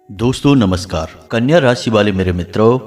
दोस्तों नमस्कार। कन्या राशि वाले मेरे मित्रों,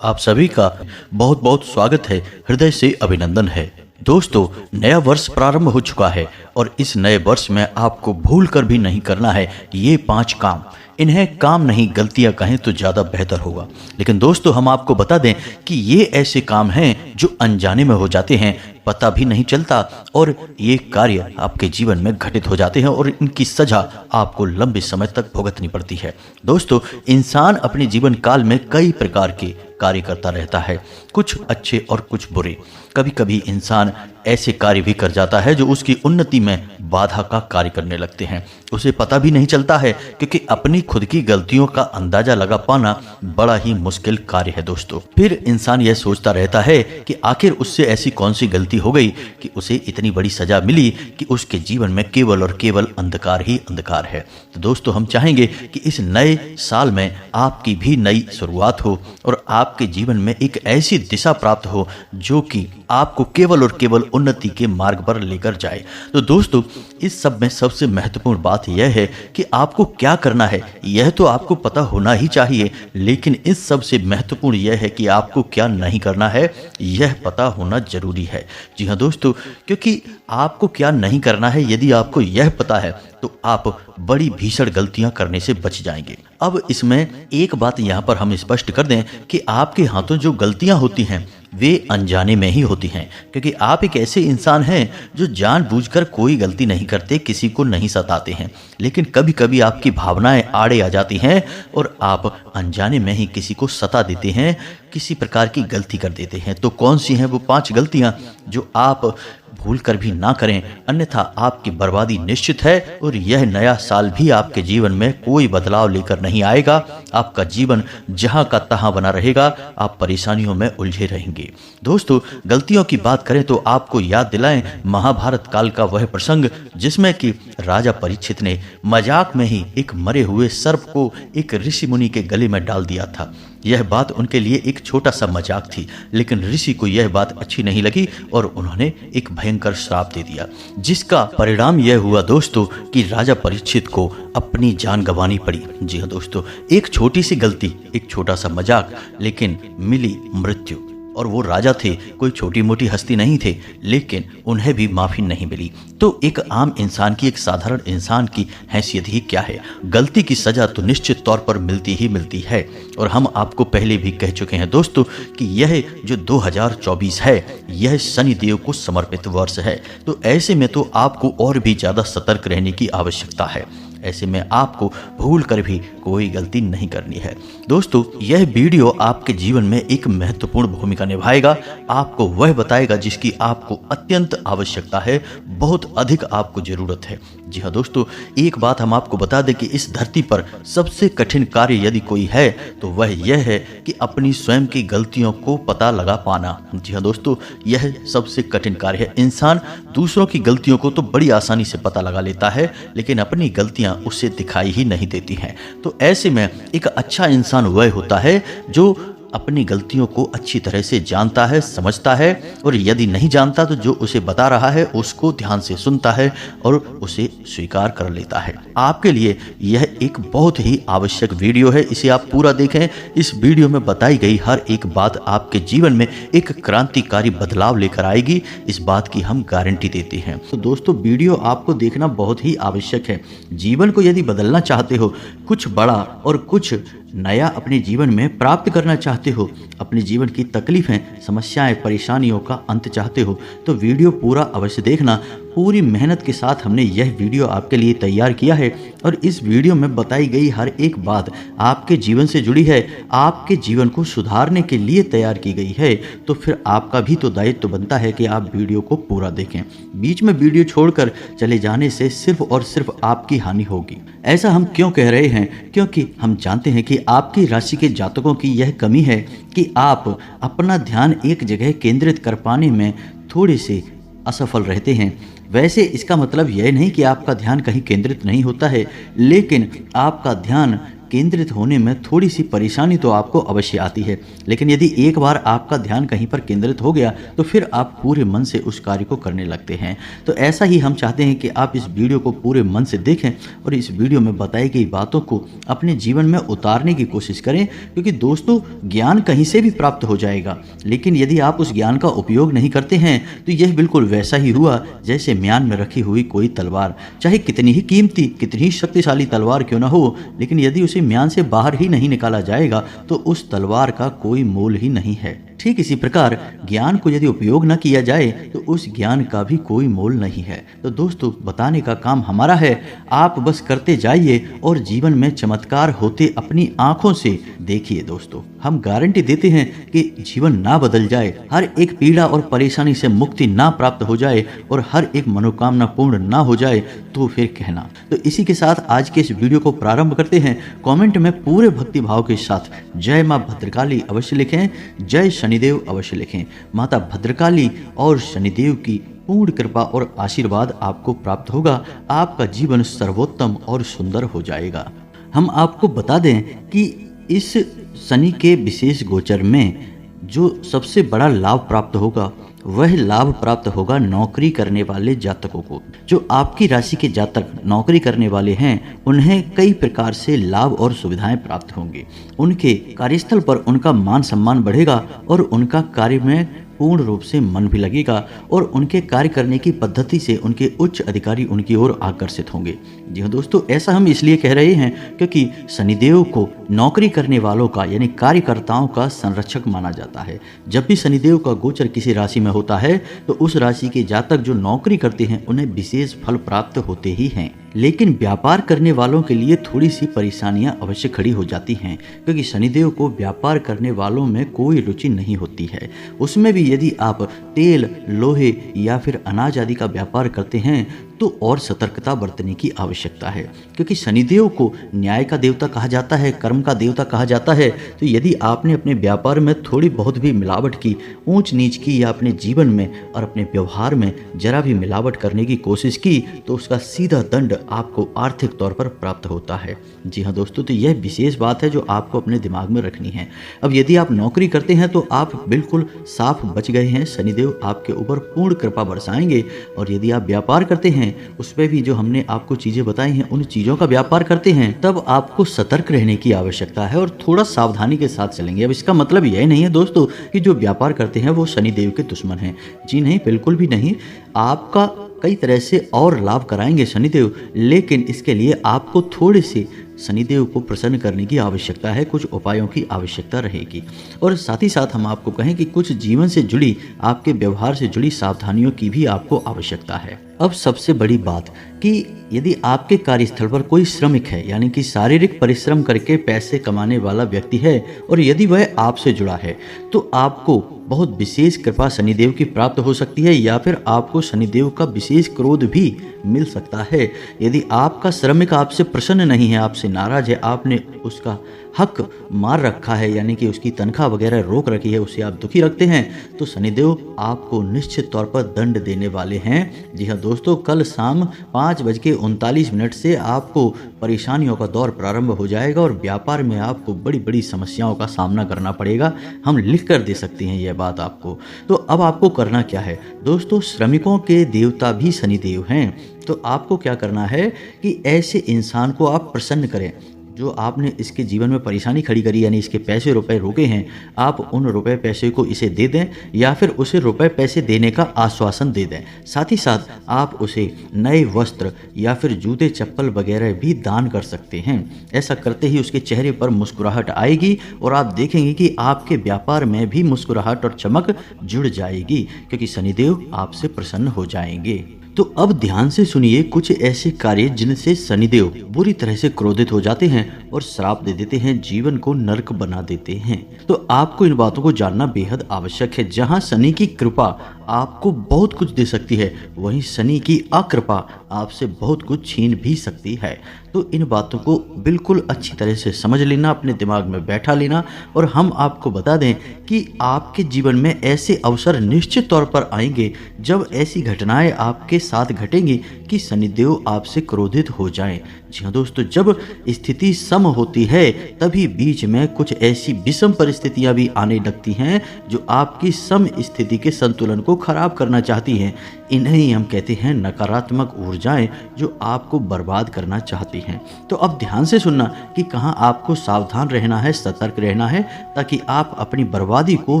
आप सभी का बहुत बहुत स्वागत है, हृदय से अभिनंदन है। दोस्तों, नया वर्ष प्रारंभ हो चुका है और इस नए वर्ष में आपको भूल कर भी नहीं करना है ये 5 काम। इन्हें काम नहीं गलतियां कहें तो ज़्यादा बेहतर होगा। लेकिन दोस्तों, हम आपको बता दें कि ये ऐसे काम हैं जो अनजाने में हो जाते हैं, पता भी नहीं चलता और ये कार्य आपके जीवन में घटित हो जाते हैं और इनकी सजा आपको लंबे समय तक भुगतनी पड़ती है। दोस्तों, इंसान अपने जीवन काल में कई प्रकार के कार्य करता रहता है, कुछ अच्छे और कुछ बुरे। कभी कभी इंसान ऐसे कार्य भी कर जाता है जो उसकी उन्नति में बाधा का कार्य करने लगते हैं, उसे पता भी नहीं चलता है, क्योंकि अपनी खुद की गलतियों का अंदाजा लगा पाना बड़ा ही मुश्किल कार्य है। दोस्तों, फिर इंसान यह सोचता रहता है कि आखिर उससे ऐसी कौन सी गलती हो गई कि उसे इतनी बड़ी सजा मिली कि उसके जीवन में केवल और केवल अंधकार ही अंधकार है। तो दोस्तों, हम चाहेंगे कि इस नए साल में आपकी भी नई शुरुआत हो और आपके जीवन में एक ऐसी दिशा प्राप्त हो जो कि आपको केवल और केवल उन्नति के मार्ग पर लेकर जाए। तो दोस्तों, इस सब में सबसे महत्वपूर्ण बात यह है कि आपको क्या करना है यह तो आपको पता होना ही चाहिए, लेकिन इस सब से महत्वपूर्ण यह है कि आपको क्या नहीं करना है यह पता होना जरूरी है। जी हाँ दोस्तों, क्योंकि आपको क्या नहीं करना है यदि आपको यह पता है तो आप बड़ी भीषण गलतियां करने से बच जाएंगे। अब इसमें एक बात यहाँ पर हम स्पष्ट कर दें कि आपके हाथों जो गलतियां होती हैं वे अनजाने में ही होती हैं, क्योंकि आप एक ऐसे इंसान हैं जो जानबूझकर कोई गलती नहीं करते, किसी को नहीं सताते हैं, लेकिन कभी कभी आपकी भावनाएं आड़े आ जाती हैं और आप अनजाने में ही किसी को सता देते हैं, किसी प्रकार की गलती कर देते हैं। तो कौन सी हैं वो 5 गलतियां जो आप भूल कर भी ना करें, अन्यथा आपकी बर्बादी निश्चित है और यह नया साल भी आपके जीवन में कोई बदलाव लेकर नहीं आएगा। आपका जीवन जहां का तहां बना रहेगा, आप परेशानियों में उलझे रहेंगे। दोस्तों, गलतियों की बात करें तो आपको याद दिलाएं महाभारत काल का वह प्रसंग जिसमें कि राजा परीक्षित ने मजाक में ही एक मरे हुए सर्प को एक ऋषि मुनि के गले में डाल दिया था। यह बात उनके लिए एक छोटा सा मजाक थी, लेकिन ऋषि को यह बात अच्छी नहीं लगी और उन्होंने एक भयंकर श्राप दे दिया, जिसका परिणाम यह हुआ दोस्तों कि राजा परीक्षित को अपनी जान गंवानी पड़ी। जी हाँ दोस्तों, एक छोटी सी गलती, एक छोटा सा मजाक, लेकिन मिली मृत्यु। और वो राजा थे, कोई छोटी मोटी हस्ती नहीं थे, लेकिन उन्हें भी माफी नहीं मिली। तो एक आम इंसान की, एक साधारण इंसान की हैसियत ही क्या है, गलती की सजा तो निश्चित तौर पर मिलती ही मिलती है। और हम आपको पहले भी कह चुके हैं दोस्तों कि यह जो 2024 है यह शनिदेव को समर्पित वर्ष है। तो ऐसे में तो आपको और भी ज्यादा सतर्क रहने की आवश्यकता है। ऐसे में आपको भूल कर भी कोई गलती नहीं करनी है। दोस्तों, यह वीडियो आपके जीवन में एक महत्वपूर्ण भूमिका निभाएगा, आपको वह बताएगा जिसकी आपको अत्यंत आवश्यकता है, बहुत अधिक आपको जरूरत है। जी हाँ दोस्तों, एक बात हम आपको बता दें कि इस धरती पर सबसे कठिन कार्य यदि कोई है तो वह यह है कि अपनी स्वयं की गलतियों को पता लगा पाना। जी हाँ दोस्तों, यह सबसे कठिन कार्य है। इंसान दूसरों की गलतियों को तो बड़ी आसानी से पता लगा लेता है, लेकिन अपनी गलतियां उसे दिखाई ही नहीं देती हैं। तो ऐसे में एक अच्छा इंसान वह होता है जो अपनी गलतियों को अच्छी तरह से जानता है, समझता है, और यदि नहीं जानता तो जो उसे बता रहा है उसको ध्यान से सुनता है और उसे स्वीकार कर लेता है। आपके लिए यह एक बहुत ही आवश्यक वीडियो है, इसे आप पूरा देखें। इस वीडियो में बताई गई हर एक बात आपके जीवन में एक क्रांतिकारी बदलाव लेकर आएगी, इस बात की हम गारंटी देते हैं। तो दोस्तों, वीडियो आपको देखना बहुत ही आवश्यक है। जीवन को यदि बदलना चाहते हो, कुछ बड़ा और कुछ नया अपने जीवन में प्राप्त करना चाहते हो, अपने जीवन की तकलीफें, समस्याएं, परेशानियों का अंत चाहते हो, तो वीडियो पूरा अवश्य देखना। पूरी मेहनत के साथ हमने यह वीडियो आपके लिए तैयार किया है और इस वीडियो में बताई गई हर एक बात आपके जीवन से जुड़ी है, आपके जीवन को सुधारने के लिए तैयार की गई है। तो फिर आपका भी तो दायित्व बनता है कि आप वीडियो को पूरा देखें। बीच में वीडियो छोड़कर चले जाने से सिर्फ और सिर्फ आपकी हानि होगी। ऐसा हम क्यों कह रहे हैं? क्योंकि हम जानते हैं कि आपकी राशि के जातकों की यह कमी है कि आप अपना ध्यान एक जगह केंद्रित कर पाने में थोड़े से असफल रहते हैं। वैसे इसका मतलब यह नहीं कि आपका ध्यान कहीं केंद्रित नहीं होता है, लेकिन आपका ध्यान केंद्रित होने में थोड़ी सी परेशानी तो आपको अवश्य आती है, लेकिन यदि एक बार आपका ध्यान कहीं पर केंद्रित हो गया तो फिर आप पूरे मन से उस कार्य को करने लगते हैं। तो ऐसा ही हम चाहते हैं कि आप इस वीडियो को पूरे मन से देखें और इस वीडियो में बताई गई बातों को अपने जीवन में उतारने की कोशिश करें, क्योंकि दोस्तों ज्ञान कहीं से भी प्राप्त हो जाएगा, लेकिन यदि आप उस ज्ञान का उपयोग नहीं करते हैं तो यह बिल्कुल वैसा ही हुआ जैसे म्यान में रखी हुई कोई तलवार। चाहे कितनी ही कीमती, कितनी ही शक्तिशाली तलवार क्यों ना हो, लेकिन यदि उसे म्यान से बाहर ही नहीं निकाला जाएगा तो उस तलवार का कोई मोल ही नहीं है। ठीक इसी प्रकार ज्ञान को यदि उपयोग न किया जाए तो उस ज्ञान का भी कोई मोल नहीं है। तो दोस्तों बताने का काम हमारा है, आप बस करते जाइए और जीवन में चमत्कार होते अपनी आंखों से देखिए। दोस्तों हम गारंटी देते हैं कि जीवन ना बदल जाए, हर एक पीड़ा और परेशानी से मुक्ति ना प्राप्त हो जाए और हर एक मनोकामना पूर्ण ना हो जाए तो फिर कहना। तो इसी के साथ आज के इस वीडियो को प्रारंभ करते हैं। कमेंट में पूरे भक्ति भाव के साथ जय मां भद्रकाली अवश्य लिखें, जय शनिदेव अवश्य लिखें। माता भद्रकाली और शनिदेव की पूर्ण कृपा और आशीर्वाद आपको प्राप्त होगा, आपका जीवन सर्वोत्तम और सुंदर हो जाएगा। हम आपको बता दें कि इस शनि के विशेष गोचर में जो सबसे बड़ा लाभ प्राप्त होगा वह लाभ प्राप्त होगा नौकरी करने वाले जातकों को। जो आपकी राशि के जातक नौकरी करने वाले हैं उन्हें कई प्रकार से लाभ और सुविधाएं प्राप्त होंगी। उनके कार्यस्थल पर उनका मान सम्मान बढ़ेगा और उनका कार्य में पूर्ण रूप से मन भी लगेगा और उनके कार्य करने की पद्धति से उनके उच्च अधिकारी उनकी ओर आकर्षित होंगे। जी हाँ दोस्तों, ऐसा हम इसलिए कह रहे हैं क्योंकि शनिदेव को नौकरी करने वालों का यानी कार्यकर्ताओं का संरक्षक माना जाता है। जब भी शनिदेव का गोचर किसी राशि में होता है तो उस राशि के जातक जो नौकरी करते हैं उन्हें विशेष फल प्राप्त होते ही हैं। लेकिन व्यापार करने वालों के लिए थोड़ी सी परेशानियां अवश्य खड़ी हो जाती हैं, क्योंकि शनिदेव को व्यापार करने वालों में कोई रुचि नहीं होती है। उसमें भी यदि आप तेल, लोहे या फिर अनाज आदि का व्यापार करते हैं तो और सतर्कता बरतने की आवश्यकता है, क्योंकि शनिदेव को न्याय का देवता कहा जाता है, कर्म का देवता कहा जाता है। तो यदि आपने अपने व्यापार में थोड़ी बहुत भी मिलावट की, ऊंच नीच की या अपने जीवन में और अपने व्यवहार में जरा भी मिलावट करने की कोशिश की तो उसका सीधा दंड आपको आर्थिक तौर पर प्राप्त होता है। जी हाँ दोस्तों, तो यह विशेष बात है जो आपको अपने दिमाग में रखनी है। अब यदि आप नौकरी करते हैं तो आप बिल्कुल साफ बच गए हैं, शनिदेव आपके ऊपर पूर्ण कृपा बरसाएंगे। और यदि आप व्यापार करते हैं उसमें भी जो हमने आपको चीजें बताई हैं उन चीजों का व्यापार करते हैं, तब आपको सतर्क रहने की आवश्यकता है और थोड़ा सावधानी के साथ चलेंगे। अब इसका मतलब यह नहीं है दोस्तों कि जो व्यापार करते हैं वो शनिदेव के दुश्मन हैं। जी नहीं, बिल्कुल भी नहीं। आपका कई तरह से और लाभ कराएंगे शनिदेव, लेकिन इसके लिए आपको थोड़े से शनिदेव को प्रसन्न करने की आवश्यकता है, कुछ उपायों की आवश्यकता रहेगी। और साथ ही साथ हम आपको कहें कि कुछ जीवन से जुड़ी, आपके व्यवहार से जुड़ी सावधानियों की भी आपको आवश्यकता है। अब सबसे बड़ी बात कि यदि आपके कार्यस्थल पर कोई श्रमिक है यानी कि शारीरिक परिश्रम करके पैसे कमाने वाला व्यक्ति है और यदि वह आपसे जुड़ा है तो आपको बहुत विशेष कृपा शनिदेव की प्राप्त हो सकती है या फिर आपको शनिदेव का विशेष क्रोध भी मिल सकता है। यदि आपका श्रमिक आपसे प्रसन्न नहीं है, आपसे नाराज है, आपने उसका हक मार रखा है यानी कि उसकी तनख्वाह वगैरह रोक रखी है, उसे आप दुखी रखते हैं, तो शनिदेव आपको निश्चित तौर पर दंड देने वाले हैं। जी हाँ दोस्तों, कल शाम 5:39 से आपको परेशानियों का दौर प्रारंभ हो जाएगा और व्यापार में आपको बड़ी बड़ी समस्याओं का सामना करना पड़ेगा। हम लिख कर दे सकते हैं यह बात आपको। तो अब आपको करना क्या है दोस्तों, श्रमिकों के देवता भी शनिदेव हैं। तो आपको क्या करना है कि ऐसे इंसान को आप प्रसन्न करें जो आपने इसके जीवन में परेशानी खड़ी करी यानी इसके पैसे रुपए रोके हैं, आप उन रुपए पैसे को इसे दे दें या फिर उसे रुपए पैसे देने का आश्वासन दे दें। साथ ही साथ आप उसे नए वस्त्र या फिर जूते चप्पल वगैरह भी दान कर सकते हैं। ऐसा करते ही उसके चेहरे पर मुस्कुराहट आएगी और आप देखेंगे कि आपके व्यापार में भी मुस्कुराहट और चमक जुड़ जाएगी, क्योंकि शनिदेव आपसे प्रसन्न हो जाएंगे। तो अब ध्यान से सुनिए कुछ ऐसे कार्य जिनसे शनिदेव बुरी तरह से क्रोधित हो जाते हैं और श्राप दे देते हैं, जीवन को नरक बना देते हैं। तो आपको इन बातों को जानना बेहद आवश्यक है। जहां शनि की कृपा आपको बहुत कुछ दे सकती है, वहीं शनि की अकृपा आपसे बहुत कुछ छीन भी सकती है। तो इन बातों को बिल्कुल अच्छी तरह से समझ लेना, अपने दिमाग में बैठा लेना। और हम आपको बता दें कि आपके जीवन में ऐसे अवसर निश्चित तौर पर आएंगे जब ऐसी घटनाएं आपके साथ घटेंगी कि शनिदेव आपसे क्रोधित हो जाएं। जी हाँ दोस्तों, जब स्थिति सम होती है तभी बीच में कुछ ऐसी विषम परिस्थितियां भी आने लगती हैं जो आपकी सम स्थिति के संतुलन को खराब करना चाहती हैं। इन्हें हम कहते हैं नकारात्मक ऊर्जाएं जो आपको बर्बाद करना चाहती हैं। तो अब ध्यान से सुनना कि कहाँ आपको सावधान रहना है, सतर्क रहना है, ताकि आप अपनी बर्बादी को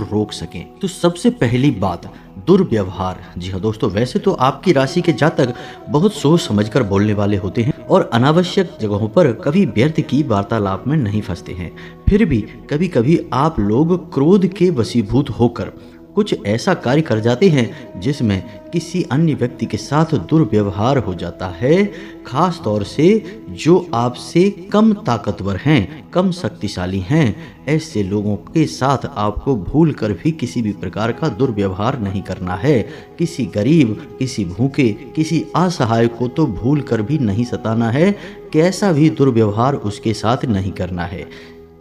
रोक सकें। तो सबसे पहली बात, दुर्व्यवहार। जी हाँ दोस्तों, वैसे तो आपकी राशि के जातक बहुत सोच समझकर बोलने वाले होते हैं और अनावश्यक जगहों पर कभी व्यर्थ की वार्तालाप में नहीं फंसते हैं। फिर भी कभी कभी आप लोग क्रोध के वशीभूत होकर कुछ ऐसा कार्य कर जाते हैं जिसमें किसी अन्य व्यक्ति के साथ दुर्व्यवहार हो जाता है, खास तौर से जो आपसे कम ताकतवर हैं, कम शक्तिशाली हैं। ऐसे लोगों के साथ आपको भूल कर भी किसी भी प्रकार का दुर्व्यवहार नहीं करना है। किसी गरीब, किसी भूखे, किसी असहाय को तो भूल कर भी नहीं सताना है, कैसा भी दुर्व्यवहार उसके साथ नहीं करना है।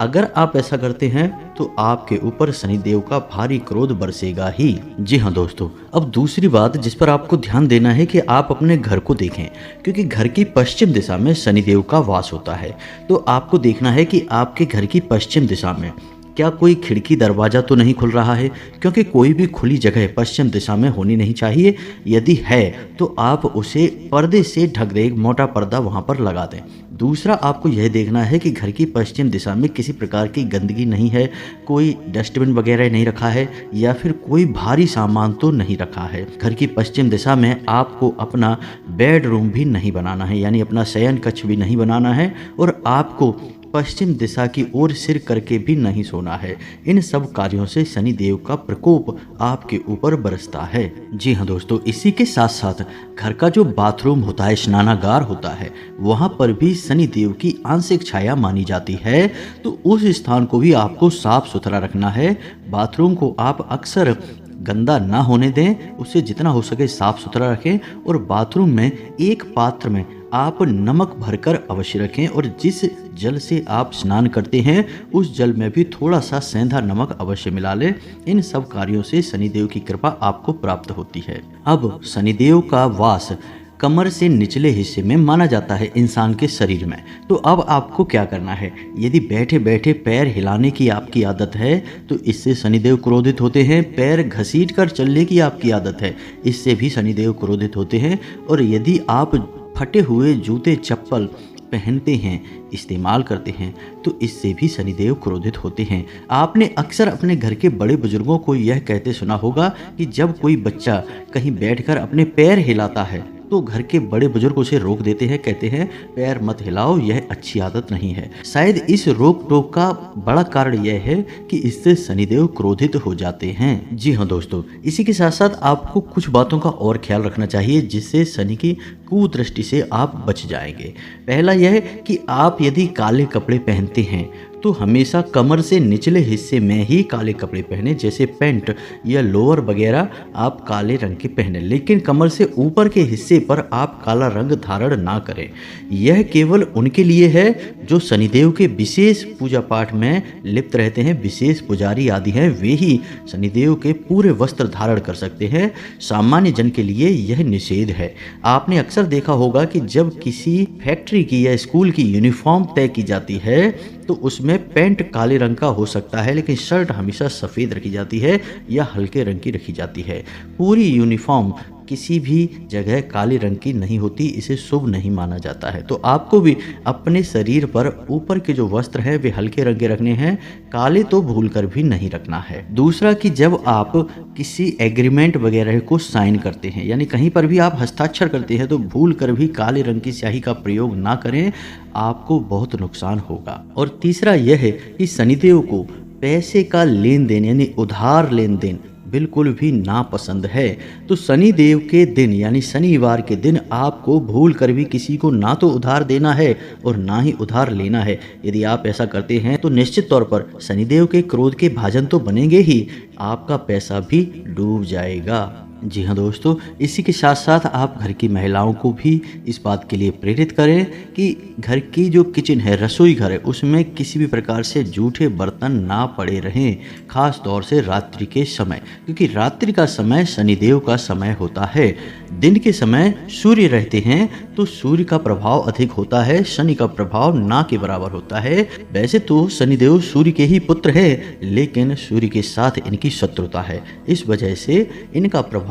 अगर आप ऐसा करते हैं तो आपके ऊपर शनिदेव का भारी क्रोध बरसेगा ही। जी हाँ दोस्तों, अब दूसरी बात जिस पर आपको ध्यान देना है कि आप अपने घर को देखें, क्योंकि घर की पश्चिम दिशा में शनिदेव का वास होता है। तो आपको देखना है कि आपके घर की पश्चिम दिशा में क्या कोई खिड़की दरवाजा तो नहीं खुल रहा है, क्योंकि कोई भी खुली जगह पश्चिम दिशा में होनी नहीं चाहिए। यदि है तो आप उसे पर्दे से ढक दें, एक मोटा पर्दा वहां पर लगा दें। दूसरा, आपको यह देखना है कि घर की पश्चिम दिशा में किसी प्रकार की गंदगी नहीं है, कोई डस्टबिन वगैरह नहीं रखा है या फिर कोई भारी सामान तो नहीं रखा है। घर की पश्चिम दिशा में आपको अपना बेडरूम भी नहीं बनाना है, यानी अपना शयन कक्ष भी नहीं बनाना है, और आपको पश्चिम दिशा की ओर सिर करके भी नहीं सोना है। इन सब कार्यों से शनि देव का प्रकोप आपके ऊपर बरसता है। जी हाँ दोस्तों, इसी के साथ साथ घर का जो बाथरूम होता है, स्नानागार होता है, वहां पर भी शनि देव की आंशिक छाया मानी जाती है। तो उस स्थान को भी आपको साफ सुथरा रखना है। बाथरूम को आप अक्सर गंदा ना होने दें, उसे जितना हो सके साफ सुथरा रखें। और बाथरूम में एक पात्र में आप नमक भरकर अवश्य रखें, और जिस जल से आप स्नान करते हैं उस जल में भी थोड़ा सा सेंधा नमक अवश्य मिला लें। इन सब कार्यों से शनिदेव की कृपा आपको प्राप्त होती है। अब शनिदेव का वास कमर से निचले हिस्से में माना जाता है इंसान के शरीर में। तो अब आपको क्या करना है, यदि बैठे बैठे पैर हिलाने की आपकी आदत है तो इससे शनिदेव क्रोधित होते हैं। पैर घसीट कर चलने की आपकी आदत है, इससे भी शनिदेव क्रोधित होते हैं। और यदि आप फटे हुए जूते चप्पल पहनते हैं, इस्तेमाल करते हैं, तो इससे भी शनिदेव क्रोधित होते हैं। आपने अक्सर अपने घर के बड़े बुजुर्गों को यह कहते सुना होगा कि जब कोई बच्चा कहीं बैठकर अपने पैर हिलाता है तो घर के बड़े बुजुर्ग उसे रोक देते हैं, कहते हैं पैर मत हिलाओ, यह अच्छी आदत नहीं है। शायद इस रोक टोक का बड़ा कारण यह है कि इससे शनिदेव क्रोधित हो जाते हैं। जी हाँ दोस्तों, इसी के साथ साथ आपको कुछ बातों का और ख्याल रखना चाहिए जिससे शनि की कुदृष्टि से आप बच जाएंगे। पहला यह है कि आप यदि काले कपड़े पहनते हैं तो हमेशा कमर से निचले हिस्से में ही काले कपड़े पहने, जैसे पैंट या लोअर वगैरह आप काले रंग के पहने, लेकिन कमर से ऊपर के हिस्से पर आप काला रंग धारण ना करें। यह केवल उनके लिए है जो शनिदेव के विशेष पूजा पाठ में लिप्त रहते हैं, विशेष पुजारी आदि हैं, वे ही शनिदेव के पूरे वस्त्र धारण कर सकते हैं। सामान्य जन के लिए यह निषेध है। आपने अक्सर देखा होगा कि जब किसी फैक्ट्री की या स्कूल की यूनिफॉर्म तय की जाती है तो उसमें पैंट काले रंग का हो सकता है, लेकिन शर्ट हमेशा सफ़ेद रखी जाती है या हल्के रंग की रखी जाती है। पूरी यूनिफॉर्म किसी भी जगह काले रंग की नहीं होती, इसे शुभ नहीं माना जाता है। तो आपको भी अपने शरीर पर ऊपर के जो वस्त्र हैं वे हल्के रंग के रखने हैं, काले तो भूल कर भी नहीं रखना है। दूसरा कि जब आप किसी एग्रीमेंट वगैरह को साइन करते हैं, यानी कहीं पर भी आप हस्ताक्षर करते हैं, तो भूल कर भी काले रंग की स्याही का प्रयोग ना करें, आपको बहुत नुकसान होगा। और तीसरा यह है कि शनिदेव को पैसे का लेन देन यानी उधार लेन देन बिल्कुल भी नापसंद है। तो शनि देव के दिन यानी शनिवार के दिन आपको भूल कर भी किसी को ना तो उधार देना है और ना ही उधार लेना है। यदि आप ऐसा करते हैं तो निश्चित तौर पर शनिदेव के क्रोध के भाजन तो बनेंगे ही, आपका पैसा भी डूब जाएगा। जी हाँ दोस्तों, इसी के साथ साथ आप घर की महिलाओं को भी इस बात के लिए प्रेरित करें कि घर की जो किचन है, रसोई घर है, उसमें किसी भी प्रकार से जूठे बर्तन ना पड़े रहें, खास तौर से रात्रि के समय, क्योंकि रात्रि का समय शनिदेव का समय होता है। दिन के समय सूर्य रहते हैं तो सूर्य का प्रभाव अधिक होता है, शनि का प्रभाव ना के बराबर होता है। वैसे तो शनिदेव सूर्य के ही पुत्र है, लेकिन सूर्य के साथ इनकी शत्रुता है। इस वजह से इनका प्रभाव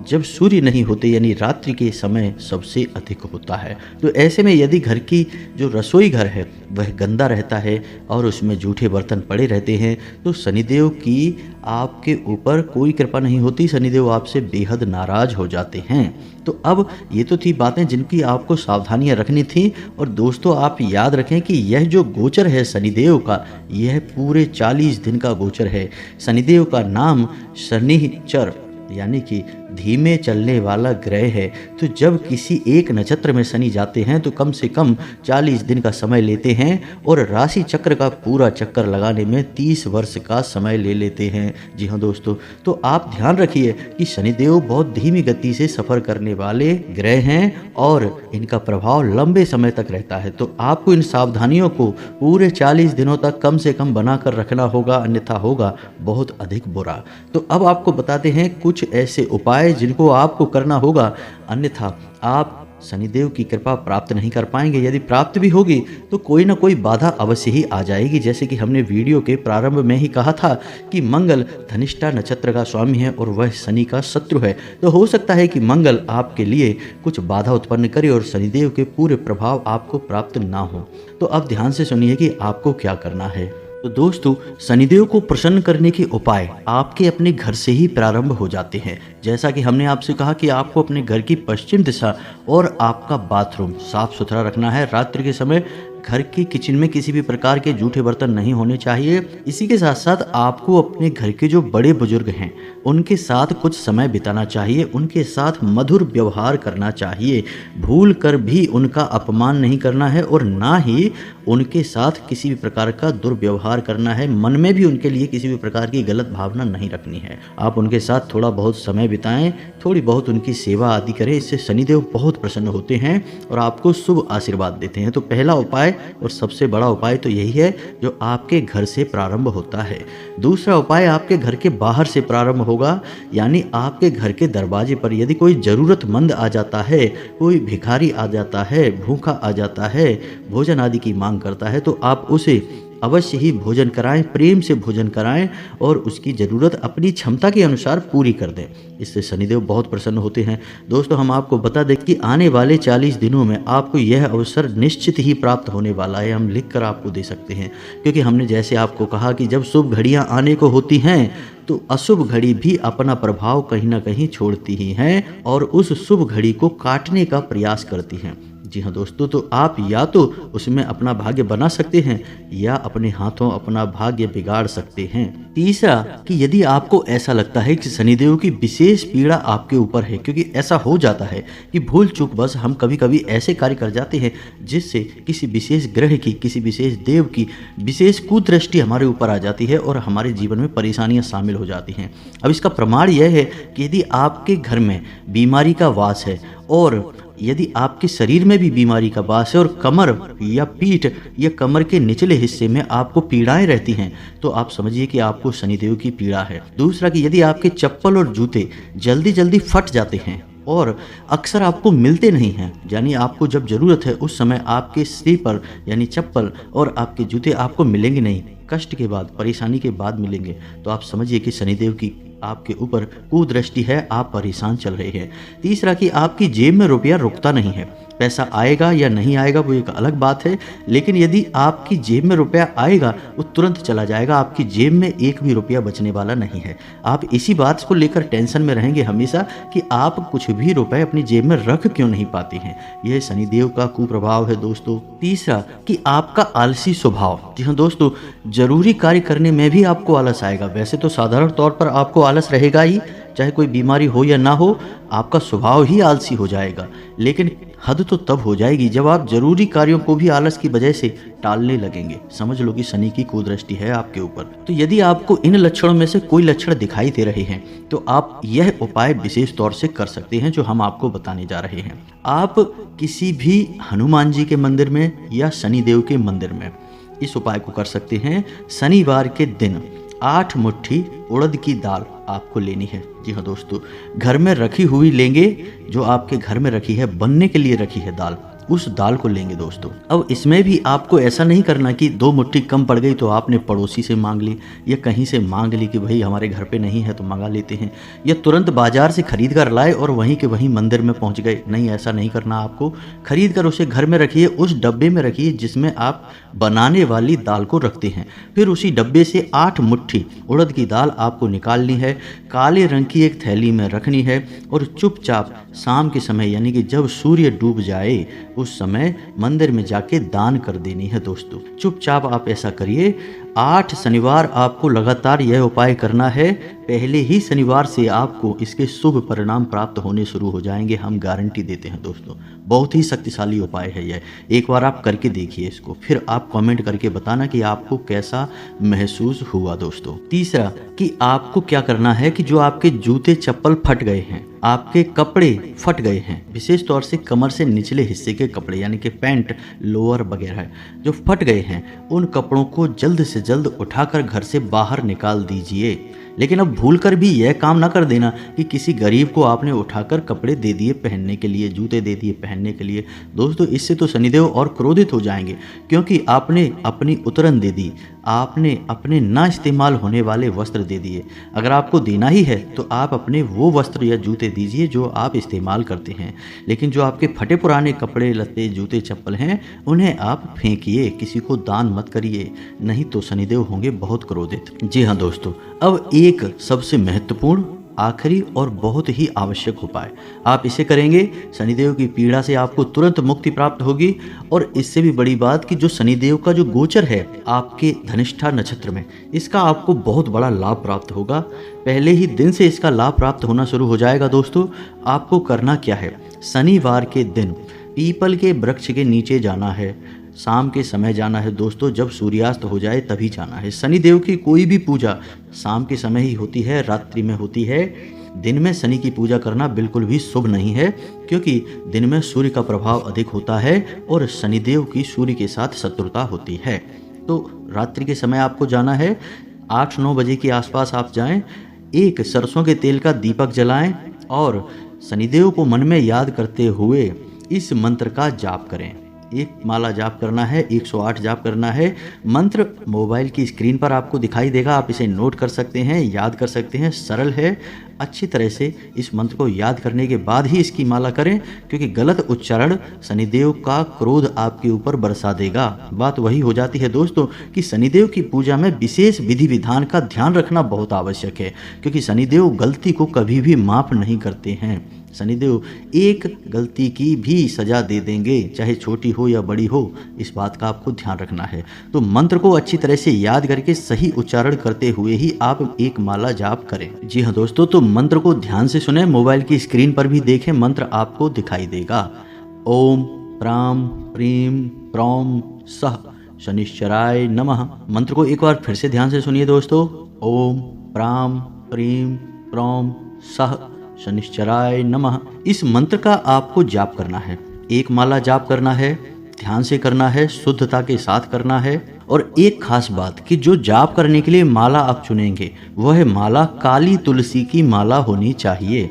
जब सूर्य नहीं होते यानी रात्रि के समय सबसे अधिक होता है। तो ऐसे में यदि घर की जो रसोई घर है वह गंदा रहता है और उसमें जूठे बर्तन पड़े रहते हैं तो शनिदेव की आपके ऊपर कोई कृपा नहीं होती, शनिदेव आपसे बेहद नाराज हो जाते हैं। तो अब ये तो थी बातें जिनकी आपको सावधानियां रखनी थी। और दोस्तों आप याद रखें कि यह जो गोचर है शनिदेव का, यह पूरे 40 दिन का गोचर है। शनिदेव का नाम शनिचर यानी कि धीमे चलने वाला ग्रह है। तो जब किसी एक नक्षत्र में शनि जाते हैं तो कम से कम 40 दिन का समय लेते हैं और राशि चक्र का पूरा चक्कर लगाने में 30 वर्ष का समय ले लेते हैं। जी हाँ दोस्तों, तो आप ध्यान रखिए कि शनिदेव बहुत धीमी गति से सफ़र करने वाले ग्रह हैं और इनका प्रभाव लंबे समय तक रहता है। तो आपको इन सावधानियों को पूरे 40 दिनों तक कम से कम बनाकर रखना होगा, अन्यथा होगा बहुत अधिक बुरा। तो अब आपको बताते हैं कुछ ऐसे उपाय जिनको आपको करना होगा, अन्यथा आप शनिदेव की कृपा प्राप्त नहीं कर पाएंगे। यदि प्राप्त भी होगी तो कोई ना कोई बाधा अवश्य ही आ जाएगी। जैसे कि हमने वीडियो के प्रारंभ में ही कहा था कि मंगल धनिष्ठा नक्षत्र का स्वामी है और वह शनि का शत्रु है। तो हो सकता है कि मंगल आपके लिए कुछ बाधा उत्पन्न करे और शनिदेव के पूरे प्रभाव आपको प्राप्त ना हो। तो अब ध्यान से सुनिए कि आपको क्या करना है। तो दोस्तों, शनिदेव को प्रसन्न करने के उपाय आपके अपने घर से ही प्रारंभ हो जाते हैं। जैसा कि हमने आपसे कहा कि आपको अपने घर की पश्चिम दिशा और आपका बाथरूम साफ सुथरा रखना है। रात्रि के समय घर की किचन में किसी भी प्रकार के जूठे बर्तन नहीं होने चाहिए। इसी के साथ साथ आपको अपने घर के जो बड़े बुजुर्ग हैं उनके साथ कुछ समय बिताना चाहिए, उनके साथ मधुर व्यवहार करना चाहिए। भूल कर भी उनका अपमान नहीं करना है और ना ही उनके साथ किसी भी प्रकार का दुर्व्यवहार करना है। मन में भी उनके लिए किसी भी प्रकार की गलत भावना नहीं रखनी है। आप उनके साथ थोड़ा बहुत समय बिताएं, थोड़ी बहुत उनकी सेवा आदि करें। इससे शनिदेव बहुत प्रसन्न होते हैं और आपको शुभ आशीर्वाद देते हैं। तो पहला उपाय और सबसे बड़ा उपाय तो यही है जो आपके घर से प्रारंभ होता है। दूसरा उपाय आपके घर के बाहर से प्रारंभ होगा, यानी आपके घर के दरवाजे पर यदि कोई ज़रूरतमंद आ जाता है, कोई भिखारी आ जाता है, भूखा आ जाता है, भोजन आदि की मांग करता है, तो आप उसे अवश्य ही भोजन कराएं, प्रेम से भोजन कराएं और उसकी ज़रूरत अपनी क्षमता के अनुसार पूरी कर दें। इससे शनिदेव बहुत प्रसन्न होते हैं। दोस्तों, हम आपको बता दें कि आने वाले 40 दिनों में आपको यह अवसर निश्चित ही प्राप्त होने वाला है। हम लिख कर आपको दे सकते हैं, क्योंकि हमने जैसे आपको कहा कि जब शुभ घड़ियां आने को होती हैं तो अशुभ घड़ी भी अपना प्रभाव कहीं ना कहीं छोड़ती ही हैं और उस शुभ घड़ी को काटने का प्रयास करती हैं। जी हाँ दोस्तों, तो आप या तो उसमें अपना भाग्य बना सकते हैं या अपने हाथों अपना भाग्य बिगाड़ सकते हैं। तीसरा कि यदि आपको ऐसा लगता है कि शनिदेव की विशेष पीड़ा आपके ऊपर है, क्योंकि ऐसा हो जाता है कि भूल चूक बस हम कभी कभी ऐसे कार्य कर जाते हैं जिससे किसी विशेष ग्रह की, किसी विशेष देव की विशेष कुदृष्टि हमारे ऊपर आ जाती है और हमारे जीवन में परेशानियां शामिल हो जाती हैं। अब इसका प्रमाण यह है कि यदि आपके घर में बीमारी का वास है और यदि आपके शरीर में भी बीमारी का वास है और कमर या पीठ या कमर के निचले हिस्से में आपको पीड़ाएं रहती हैं, तो आप समझिए कि आपको शनिदेव की पीड़ा है। दूसरा कि यदि आपके चप्पल और जूते जल्दी जल्दी फट जाते हैं और अक्सर आपको मिलते नहीं हैं, यानी आपको जब ज़रूरत है उस समय आपके स्लीपर यानी चप्पल और आपके जूते आपको मिलेंगे नहीं, कष्ट के बाद, परेशानी के बाद मिलेंगे, तो आप समझिए कि शनिदेव की आपके ऊपर कुदृष्टि है, आप परेशान चल रहे हैं। तीसरा कि आपकी जेब में रुपया रुकता नहीं है। पैसा आएगा या नहीं आएगा वो एक अलग बात है, लेकिन यदि आपकी जेब में रुपया आएगा वो तुरंत चला जाएगा, आपकी जेब में एक भी रुपया बचने वाला नहीं है। आप इसी बात को लेकर टेंशन में रहेंगे हमेशा कि आप कुछ भी रुपए अपनी जेब में रख क्यों नहीं पाते हैं। यह शनिदेव का कुप्रभाव है दोस्तों। तीसरा कि आपका आलसी स्वभाव। जी हाँ दोस्तों, जरूरी कार्य करने में भी आपको आलस आएगा। वैसे तो साधारण तौर पर आपको आलस रहेगा ही, चाहे कोई बीमारी हो या ना हो, आपका स्वभाव ही आलसी हो जाएगा। लेकिन हद तो तब हो जाएगी जब आप जरूरी कार्यों को भी आलस की वजह से टालने लगेंगे। समझ लो कि शनि की कुदृष्टि है आपके ऊपर। तो यदि आपको इन लक्षणों में से कोई लक्षण दिखाई दे रहे हैं तो आप यह उपाय विशेष तौर से कर सकते हैं जो हम आपको बताने जा रहे हैं। आप किसी भी हनुमान जी के मंदिर में या शनिदेव के मंदिर में इस उपाय को कर सकते हैं। शनिवार के दिन 8 मुट्ठी उड़द की दाल आपको लेनी है। जी हाँ दोस्तों, घर में रखी हुई लेंगे, जो आपके घर में रखी है, बनने के लिए रखी है दाल, उस दाल को लेंगे दोस्तों। अब इसमें भी आपको ऐसा नहीं करना कि 2 मुट्ठी कम पड़ गई तो आपने पड़ोसी से मांग ली या कहीं से मांग ली कि भाई हमारे घर पे नहीं है तो मंगा लेते हैं, या तुरंत बाजार से खरीद कर लाए और वहीं के वहीं मंदिर में पहुंच गए। नहीं, ऐसा नहीं करना। आपको खरीद कर उसे घर में रखिए, उस डब्बे में रखिए जिसमें आप बनाने वाली दाल को रखते हैं। फिर उसी डब्बे से 8 मुट्ठी उड़द की दाल आपको निकालनी है, काले रंग की एक थैली में रखनी है और चुपचाप शाम के समय यानी कि जब सूर्य डूब जाए उस समय मंदिर में जाके दान कर देनी है दोस्तों। चुपचाप आप ऐसा करिए। 8 शनिवार आपको लगातार यह उपाय करना है। पहले ही शनिवार से आपको इसके शुभ परिणाम प्राप्त होने शुरू हो जाएंगे, हम गारंटी देते हैं दोस्तों। बहुत ही शक्तिशाली उपाय है यह। एक बार आप करके देखिए इसको, फिर आप कमेंट करके बताना कि आपको कैसा महसूस हुआ दोस्तों। तीसरा कि आपको क्या करना है कि जो आपके जूते चप्पल फट गए हैं, आपके कपड़े फट गए हैं, विशेष तौर से कमर से निचले हिस्से के कपड़े यानी कि पैंट, लोअर वगैरह जो फट गए हैं, उन कपड़ों को जल्द से जल्द उठाकर घर से बाहर निकाल दीजिए। लेकिन अब भूलकर भी यह काम ना कर देना कि किसी गरीब को आपने उठाकर कपड़े दे दिए पहनने के लिए, जूते दे दिए पहनने के लिए। दोस्तों, इससे तो शनिदेव और क्रोधित हो जाएंगे क्योंकि आपने अपनी उतरन दे दी, आपने अपने ना इस्तेमाल होने वाले वस्त्र दे दिए। अगर आपको देना ही है तो आप अपने वो वस्त्र या जूते दीजिए जो आप इस्तेमाल करते हैं, लेकिन जो आपके फटे पुराने कपड़े लत्ते जूते चप्पल हैं उन्हें आप फेंकिए, किसी को दान मत करिए, नहीं तो शनिदेव होंगे बहुत क्रोधित। जी हाँ दोस्तों, अब एक सबसे महत्वपूर्ण, आखिरी और बहुत ही आवश्यक उपाय आप इसे करेंगे, शनिदेव की पीड़ा से आपको तुरंत मुक्ति प्राप्त होगी। और इससे भी बड़ी बात कि जो शनिदेव का जो गोचर है आपके धनिष्ठा नक्षत्र में, इसका आपको बहुत बड़ा लाभ प्राप्त होगा। पहले ही दिन से इसका लाभ प्राप्त होना शुरू हो जाएगा दोस्तों। आपको करना क्या है, शनिवार के दिन पीपल के वृक्ष के नीचे जाना है, शाम के समय जाना है दोस्तों, जब सूर्यास्त हो जाए तभी जाना है। शनिदेव की कोई भी पूजा शाम के समय ही होती है, रात्रि में होती है। दिन में शनि की पूजा करना बिल्कुल भी शुभ नहीं है क्योंकि दिन में सूर्य का प्रभाव अधिक होता है और शनिदेव की सूर्य के साथ शत्रुता होती है। तो रात्रि के समय आपको जाना है, 8-9 बजे के आसपास आप जाएं, एक सरसों के तेल का दीपक जलाएं और शनिदेव को मन में याद करते हुए इस मंत्र का जाप करें। एक माला जाप करना है, 108 जाप करना है। मंत्र मोबाइल की स्क्रीन पर आपको दिखाई देगा, आप इसे नोट कर सकते हैं, याद कर सकते हैं, सरल है। अच्छी तरह से इस मंत्र को याद करने के बाद ही इसकी माला करें क्योंकि गलत उच्चारण शनिदेव का क्रोध आपके ऊपर बरसा देगा। बात वही हो जाती है दोस्तों कि शनिदेव की पूजा में विशेष विधि विधान का ध्यान रखना बहुत आवश्यक है क्योंकि शनिदेव गलती को कभी भी माफ नहीं करते हैं। शनिदेव एक गलती की भी सजा दे देंगे, चाहे छोटी हो या बड़ी हो, इस बात का आपको ध्यान रखना है। तो मंत्र को अच्छी तरह से याद करके सही उच्चारण करते हुए ही आप एक माला जाप करें। जी हाँ दोस्तों, तो मंत्र को ध्यान से सुने, मोबाइल की स्क्रीन पर भी देखें, मंत्र आपको दिखाई देगा। ओम प्राम प्रीम प्रौम सह शनिश्चराय नमः। मंत्र को एक बार फिर से ध्यान से सुनिए दोस्तों। ओम प्राम प्रीम प्रौम सह शनिश्चराय नमः। इस मंत्र का आपको जाप करना है, एक माला जाप करना है, ध्यान से करना है, शुद्धता के साथ करना है। और एक खास बात कि जो जाप करने के लिए माला आप चुनेंगे वह माला काली तुलसी की माला होनी चाहिए।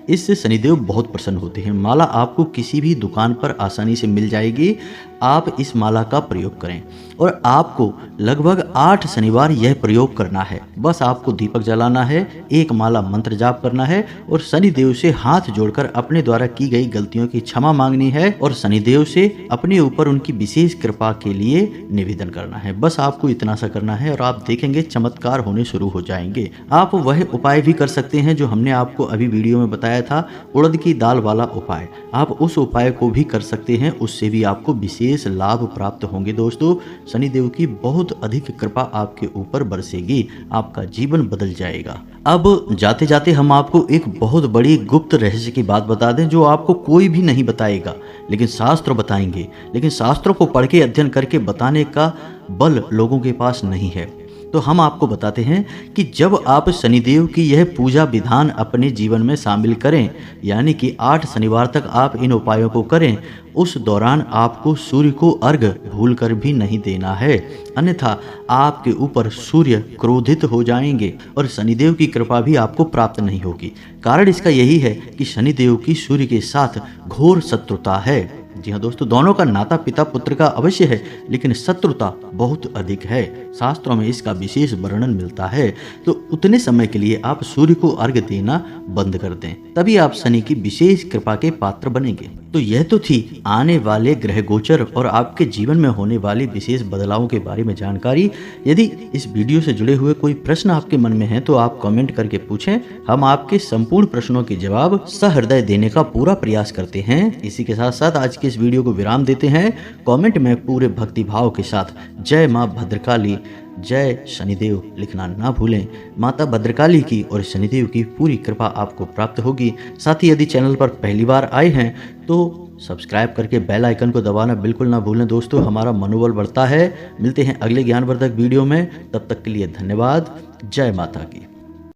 इससे शनिदेव बहुत प्रसन्न होते हैं। माला आपको किसी भी दुकान पर आसानी से मिल जाएगी, आप इस माला का प्रयोग करें और आपको लगभग 8 शनिवार यह प्रयोग करना है। बस आपको दीपक जलाना है, एक माला मंत्र जाप करना है और शनिदेव से हाथ जोड़कर अपने द्वारा की गई गलतियों की क्षमा मांगनी है और शनिदेव से अपने ऊपर उनकी विशेष कृपा के लिए निवेदन करना है। बस आपको इतना सा करना है और आप देखेंगे चमत्कार होने शुरू हो जाएंगे। आप वह उपाय भी कर सकते हैं जो हमने आपको अभी वीडियो में बताया था, उड़द की दाल वाला उपाय। आप उस उपाय को भी कर सकते हैं, उससे भी आपको विशेष विशेष लाभ प्राप्त होंगे दोस्तों। शनिदेव की बहुत अधिक कृपा आपके ऊपर बरसेगी, आपका जीवन बदल जाएगा। अब जाते जाते हम आपको एक बहुत बड़ी गुप्त रहस्य की बात बता दें जो आपको कोई भी नहीं बताएगा, लेकिन शास्त्र बताएंगे। लेकिन शास्त्रों को पढ़ के अध्ययन करके बताने का बल लोगों के पास नहीं है। तो हम आपको बताते हैं कि जब आप शनिदेव की यह पूजा विधान अपने जीवन में शामिल करें, यानी कि 8 शनिवार तक आप इन उपायों को करें, उस दौरान आपको सूर्य को अर्घ भूलकर भी नहीं देना है, अन्यथा आपके ऊपर सूर्य क्रोधित हो जाएंगे और शनिदेव की कृपा भी आपको प्राप्त नहीं होगी। कारण इसका यही है कि शनिदेव की सूर्य के साथ घोर शत्रुता है। जी हाँ दोस्तों, दोनों का नाता पिता पुत्र का अवश्य है, लेकिन शत्रुता बहुत अधिक है। शास्त्रों में इसका विशेष वर्णन मिलता है। तो उतने समय के लिए आप सूर्य को अर्घ्य देना बंद कर दें, तभी आप शनि की विशेष कृपा के पात्र बनेंगे। तो यह तो थी आने वाले ग्रह गोचर और आपके जीवन में होने वाली विशेष बदलावों के बारे में जानकारी। यदि इस वीडियो से जुड़े हुए कोई प्रश्न आपके मन में है तो आप कमेंट करके पूछें, हम आपके संपूर्ण प्रश्नों के जवाब सहृदय देने का पूरा प्रयास करते हैं। इसी के साथ साथ आज के इस वीडियो को विराम देते हैं। कमेंट में पूरे भक्ति भाव के साथ जय मां भद्रकाली, जय शनिदेव लिखना ना भूलें। माता भद्रकाली की और शनिदेव की पूरी कृपा आपको प्राप्त होगी। साथ ही यदि चैनल पर पहली बार आए हैं तो सब्सक्राइब करके बेल आइकन को दबाना बिल्कुल ना भूलें दोस्तों, हमारा मनोबल बढ़ता है। मिलते हैं अगले ज्ञानवर्धक वीडियो में, तब तक के लिए धन्यवाद। जय माता की।